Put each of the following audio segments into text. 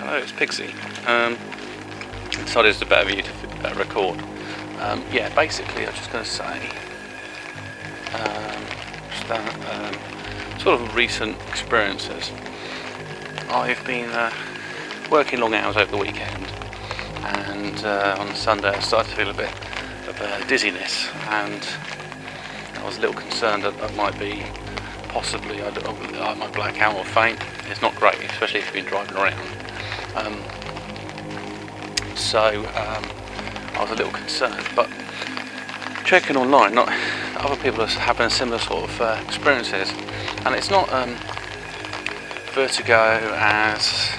Hello, it's Pixie. Decided it's a better view to record. Yeah, basically, I was just going to say that sort of recent experiences. I've been working long hours over the weekend, and on Sunday I started to feel a bit of dizziness, and I was a little concerned that that might be possibly I might black out or faint. It's not great, especially if you've been driving around. So I was a little concerned, but checking online, not other people are having similar sort of experiences, and it's not vertigo as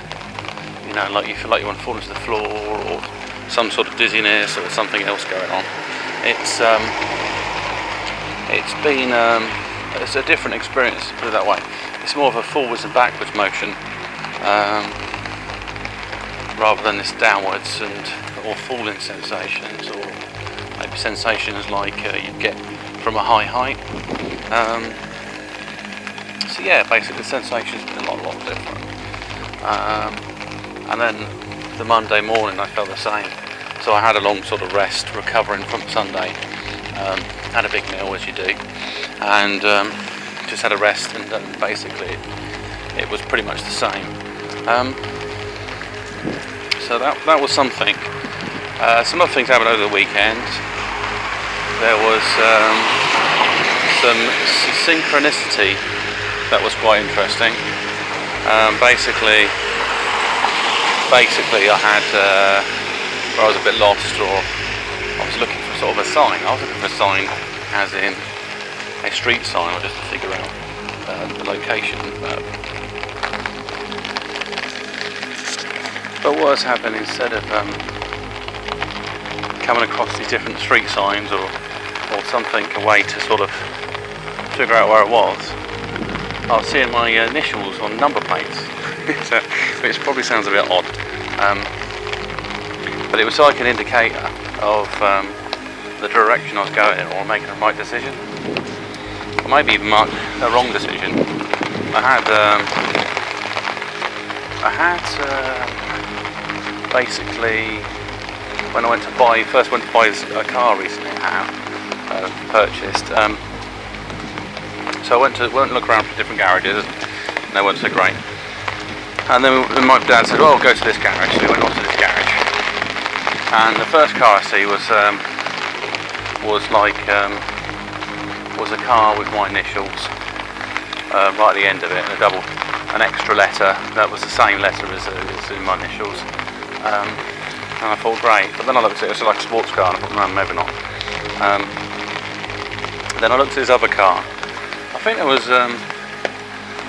like you feel like you want to fall into the floor, or some sort of dizziness or something else going on. It's a different experience, put it that way. It's more of a forwards and backwards motion, rather than this downwards or falling sensations, or maybe sensations like you get from a high height. So yeah, basically the sensation's been a lot different. And then the Monday morning I felt the same. So I had a long sort of rest, recovering from Sunday. Had a big meal, as you do, and just had a rest, and basically it was pretty much the same. So that was something. Some other things happened over the weekend. There was some synchronicity that was quite interesting. Basically I had where I was a bit lost, or I was looking for sort of a sign. I was looking for a sign as in a street sign, or just to figure out the location. But what has happened, instead of coming across these different street signs or something, a way to sort of figure out where it was, I was seeing my initials on number plates, which probably sounds a bit odd. But it was like an indicator of the direction I was going in, or making the right decision, or maybe even a wrong decision. I had basically, when I first went to buy a car recently, purchased. So I went to look around for different garages, and they weren't so great. And then my dad said, "Oh, go to this garage." So we went off to this garage, and the first car I see was a car with my initials right at the end of it, and an extra letter that was the same letter as in my initials. And I thought, great. But then I looked at it, it was like a sports car, and I thought, no, maybe not. Then I looked at this other car. I think there was the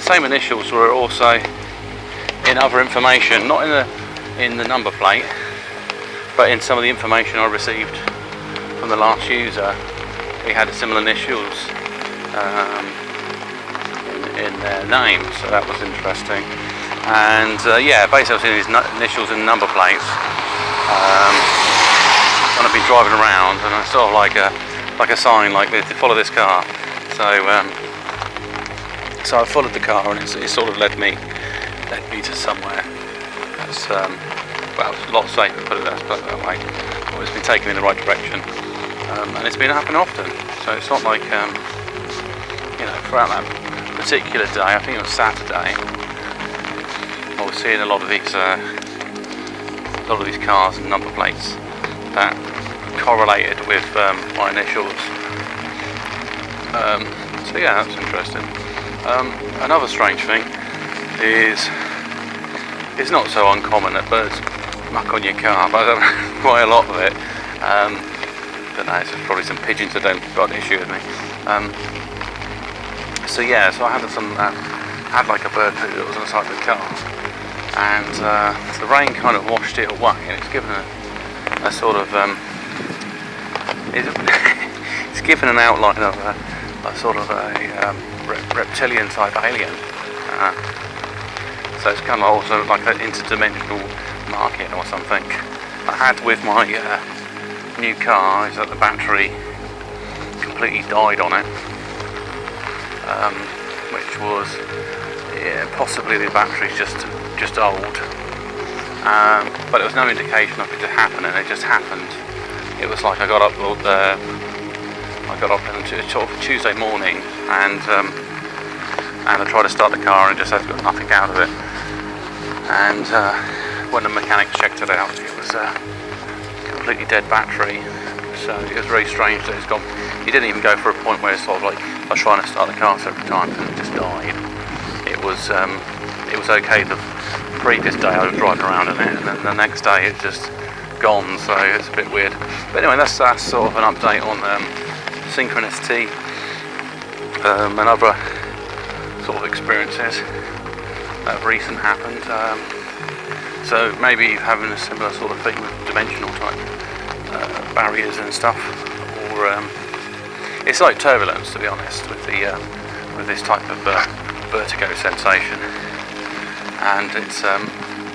same initials were also in other information, not in the number plate, but in some of the information I received from the last user. He had similar initials in their name, so that was interesting. And yeah, basically I've seen his initials and number plates when I've been driving around, and it's sort of like a sign, like to follow this car. So I followed the car, and it sort of led me to somewhere that's well, it's a lot safer, put it that way. Or it's been taking me in the right direction, and it's been happening often. So it's not like throughout that particular day, I think it was Saturday, I was seeing a lot of these cars and number plates that correlated with my initials. So yeah, that's interesting. Another strange thing is, it's not so uncommon that birds muck on your car, but I don't know quite a lot of it. Don't know, it's probably some pigeons that don't got an issue with me. So yeah, so I had like a bird poo that was on the side of the car, and the rain kind of washed it away, and it's given a sort of it's given an outline of a sort of a reptilian type alien. So it's kind of also like an interdimensional market or something. I had with my new car is that the battery completely died on it, which was possibly the battery's just old, but there was no indication of it to happen, and it just happened. It was like I got up on sort of Tuesday morning, and I tried to start the car and just had got nothing out of it. And when the mechanics checked it out, it was a completely dead battery. So it was very strange that it's gone. He didn't even go for a point where it's sort of like I was trying to start the car several times and it just died. It was okay the previous day I was driving around in it, and then the next day it's just gone. So it's a bit weird. But anyway, that's sort of an update on Synchronicity and other sort of experiences that have recent happened. So maybe you're having a similar sort of thing with dimensional type barriers and stuff, or it's like turbulence, to be honest, with this type of vertigo sensation, and it's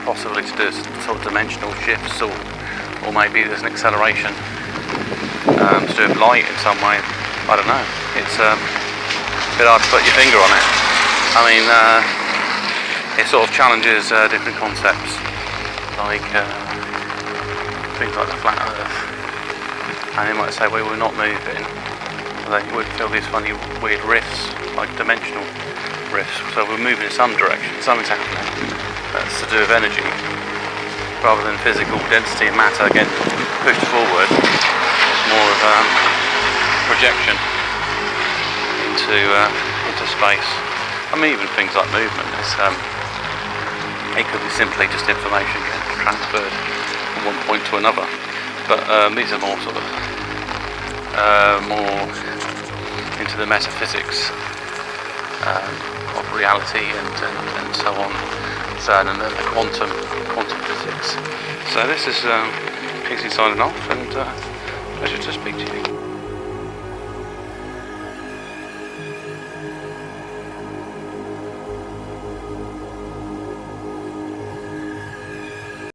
possibly to do with sort of dimensional shifts, or maybe there's an acceleration to do with light in some way. I don't know. It's a bit hard to put your finger on it. I mean, it sort of challenges different concepts, like things like the flat Earth. And you might say, well, we're not moving. They would feel these funny, weird rifts, like dimensional rifts. So we're moving in some direction. Something's happening. That's to do with energy, rather than physical density and matter getting pushed forward. It's more of projection into space. I mean, even things like movement. It could be simply just information getting transferred from one point to another. But these are more sort of more into the metaphysics of reality and so on. So and then the quantum physics. So this is Casey signing off, and pleasure to speak to you.